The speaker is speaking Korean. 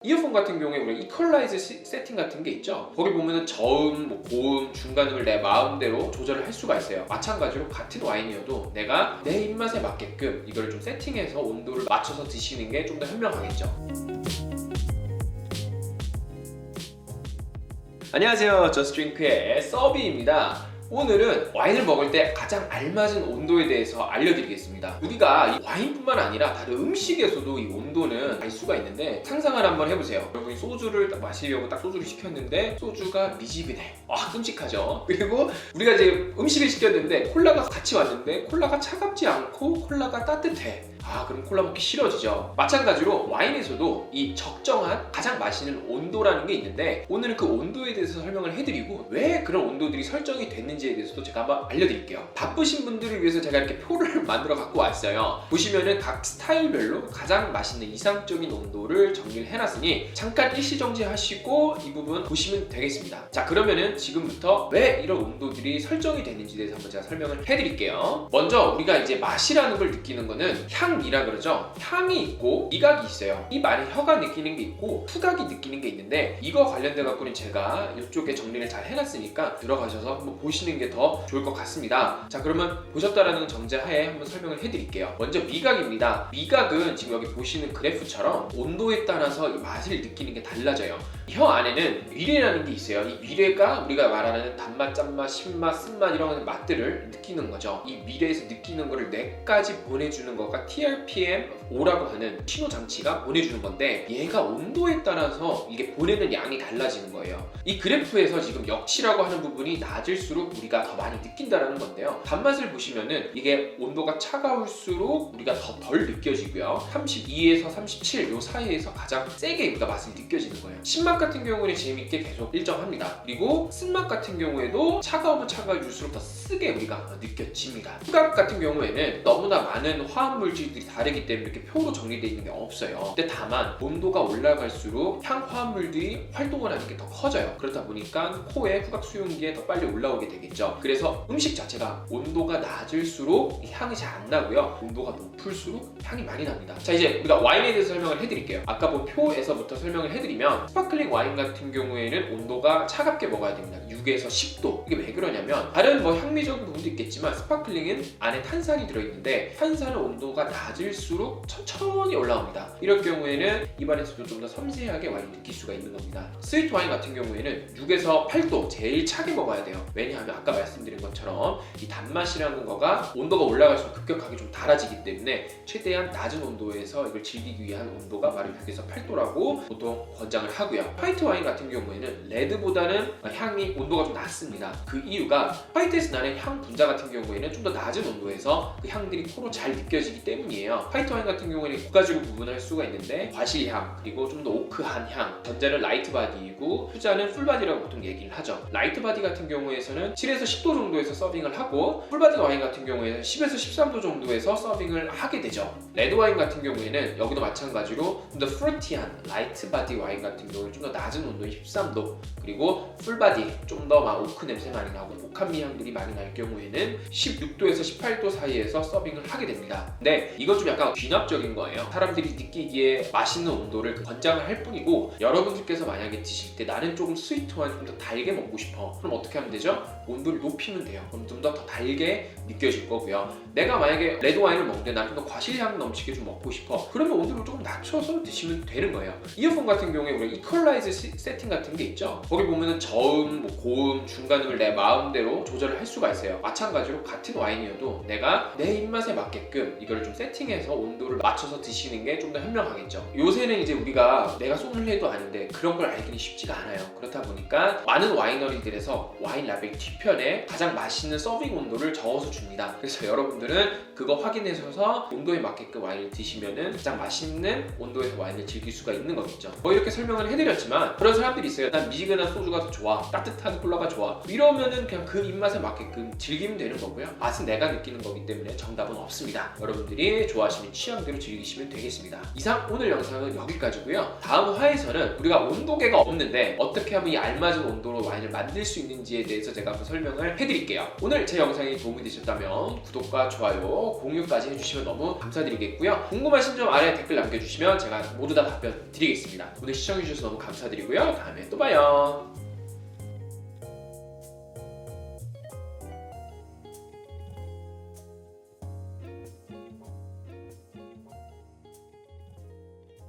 이어폰 같은 경우에 우리가 이퀄라이즈 세팅 같은 게 있죠. 거기 보면은 저음, 고음, 중간음을 내 마음대로 조절을 할 수가 있어요. 마찬가지로 같은 와인이어도 내가 내 입맛에 맞게끔 이걸 좀 세팅해서 온도를 맞춰서 드시는 게 좀 더 현명하겠죠. 안녕하세요, 저스트링크의 서비입니다. 오늘은 와인을 먹을 때 가장 알맞은 온도에 대해서 알려드리겠습니다. 우리가 이 와인뿐만 아니라 다른 음식에서도 이 온도는 알 수가 있는데, 상상을 한번 해보세요. 여러분이 소주를 딱 마시려고 딱 소주를 시켰는데 소주가 미지근해. 끔찍하죠. 그리고 우리가 이제 음식을 시켰는데 콜라가 같이 왔는데 콜라가 차갑지 않고 콜라가 따뜻해. 그럼 콜라 먹기 싫어지죠. 마찬가지로 와인에서도 이 적정한 가장 맛있는 온도라는 게 있는데, 오늘은 그 온도에 대해서 설명을 해드리고 왜 그런 온도들이 설정이 됐는지에 대해서도 제가 한번 알려드릴게요. 바쁘신 분들을 위해서 제가 이렇게 표를 만들어 갖고 왔어요. 보시면은 각 스타일별로 가장 맛있는 이상적인 온도를 정리를 해놨으니 잠깐 일시정지 하시고 이 부분 보시면 되겠습니다. 자, 그러면은 지금부터 왜 이런 온도들이 설정이 됐는지에 대해서 한번 제가 설명을 해드릴게요. 먼저 우리가 이제 맛이라는 걸 느끼는 거는 향미라 그러죠. 향이 있고 미각이 있어요. 입 안에 혀가 느끼는 게 있고 후각이 느끼는 게 있는데, 이거 관련돼 갖고는 제가 이쪽에 정리를 잘 해놨으니까 들어가셔서 한번 보시는 게 더 좋을 것 같습니다. 자, 그러면 보셨다라는 전제하에 한번 설명을 해드릴게요. 먼저 미각입니다. 미각은 지금 여기 보시는 그래프처럼 온도에 따라서 이 맛을 느끼는 게 달라져요. 혀 안에는 위례라는 게 있어요. 이 위례가 우리가 말하는 단맛, 짠맛, 신맛, 쓴맛 이런 맛들을 느끼는 거죠. 이 위례에서 느끼는 거를 뇌까지 보내주는 거가 TRPM5라고 하는 신호 장치가 보내주는 건데, 얘가 온도에 따라서 이게 보내는 양이 달라지는 거예요. 이 그래프에서 지금 역치라고 하는 부분이 낮을수록 우리가 더 많이 느낀다라는 건데요. 단맛을 보시면은 이게 온도가 차가울수록 우리가 더 덜 느껴지고요. 32에서 37 요 사이에서 가장 세게 우리가 맛을 느껴지는 거예요. 신맛 같은 경우는 재미있게 계속 일정합니다. 그리고 쓴맛 같은 경우에도 차가우면 차가워질수록 더 쓰게 우리가 느껴집니다. 후각 같은 경우에는 너무나 많은 화합물질들이 다르기 때문에 이렇게 표로 정리되어 있는 게 없어요. 근데 다만 온도가 올라갈수록 향 화합물들이 활동을 하는 게 더 커져요. 그렇다 보니까 코에 후각 수용기에 더 빨리 올라오게 되겠죠. 그래서 음식 자체가 온도가 낮을수록 향이 잘 안 나고요. 온도가 높을수록 향이 많이 납니다. 자, 이제 우리가 와인에 대해서 설명을 해드릴게요. 아까 본 표에서부터 설명을 해드리면, 스파클링 와인 같은 경우에는 온도가 차갑게 먹어야 됩니다. 6에서 10도. 이게 왜 그러냐면, 다른 향미적인 부분도 있겠지만 스파클링은 안에 탄산이 들어있는데, 탄산은 온도가 낮을수록 천천히 올라옵니다. 이럴 경우에는 입안에서도 좀 더 섬세하게 와인을 느낄 수가 있는 겁니다. 스위트 와인 같은 경우에는 6에서 8도 제일 차게 먹어야 돼요. 왜냐하면 아까 말씀드린 것처럼 이 단맛이라는 거가 온도가 올라갈수록 급격하게 좀 달아지기 때문에 최대한 낮은 온도에서 이걸 즐기기 위한 온도가 바로 6에서 8도라고 보통 권장을 하고요. 화이트 와인 같은 경우에는 레드보다는 향이 온도가 좀 낮습니다. 그 이유가 화이트에서 나는 향 분자 같은 경우에는 좀 더 낮은 온도에서 그 향들이 코로 잘 느껴지기 때문이에요. 화이트 와인 같은 경우에는 두 가지로 구분할 수가 있는데, 과실향 그리고 좀 더 오크한 향. 전자는 라이트 바디이고 후자는 풀 바디라고 보통 얘기를 하죠. 라이트 바디 같은 경우에서는 7에서 10도 정도에서 서빙을 하고, 풀 바디 와인 같은 경우에는 10에서 13도 정도에서 서빙을 하게 되죠. 레드 와인 같은 경우에는 여기도 마찬가지로 좀 더 프루티한 라이트 바디 와인 같은 경우는 좀 더 낮은 온도인 13도, 그리고 풀 바디 좀 더 오크 냄새 많이 나고 복합미 향들이 많이 날 경우에는 16도에서 18도 사이에서 서빙을 하게 됩니다. 근데 이건 좀 약간 귀납적인 거예요. 사람들이 느끼기에 맛있는 온도를 권장을 할 뿐이고, 여러분들께서 만약에 드실 때 나는 조금 스위트한 좀 더 달게 먹고 싶어, 그럼 어떻게 하면 되죠? 온도를 높이면 돼요. 그럼 좀 더 달게 느껴질 거고요. 내가 만약에 레드 와인을 먹는데 나는 좀 더 과실향 넘치게 좀 먹고 싶어, 그러면 온도를 조금 낮춰서 드시면 되는 거예요. 이어폰 같은 경우에 우리가 이퀄라이즈 세팅 같은 게 있죠. 거기 보면은 저음, 고음, 중간음을 내 마음대로 조절을 할 수가 있어요. 마찬가지로 같은 와인이어도 내가 내 입맛에 맞게끔 이걸 좀 세팅해서 온도를 맞춰서 드시는 게 좀 더 현명하겠죠. 요새는 이제 우리가 내가 소믈리에도 아닌데 그런 걸 알기는 쉽지가 않아요. 그렇다 보니까 많은 와이너리들에서 와인 라벨 뒤편에 가장 맛있는 서빙 온도를 적어서 줍니다. 그래서 여러분들은 그거 확인하셔서 온도에 맞게끔 와인을 드시면은 가장 맛있는 온도에서 와인을 즐길 수가 있는 거겠죠. 이렇게 설명을 해드렸지만, 그런 사람들이 있어요. 난 미지근한 소주가 더 좋아, 따뜻한 콜라가 좋아, 이러면은 그냥 그 입맛에 맞게끔 즐기면 되는 거고요. 맛은 내가 느끼는 거기 때문에 정답은 없습니다. 여러분들이 좋아하시는 취향대로 즐기시면 되겠습니다. 이상 오늘 영상은 여기까지고요. 다음 화에서는 우리가 온도계가 없는데 어떻게 하면 이 알맞은 온도로 와인을 만들 수 있는지에 대해서 제가 한번 설명을 해드릴게요. 오늘 제 영상이 도움이 되셨다면 구독과 좋아요, 공유까지 해주시면 너무 감사드리겠고요. 궁금하신 점 아래 댓글 남겨주시면 제가 모두 다 답변 드리겠습니다. 오늘 시청해주셔서 너무 감사드리고요. 다음에 또 봐요.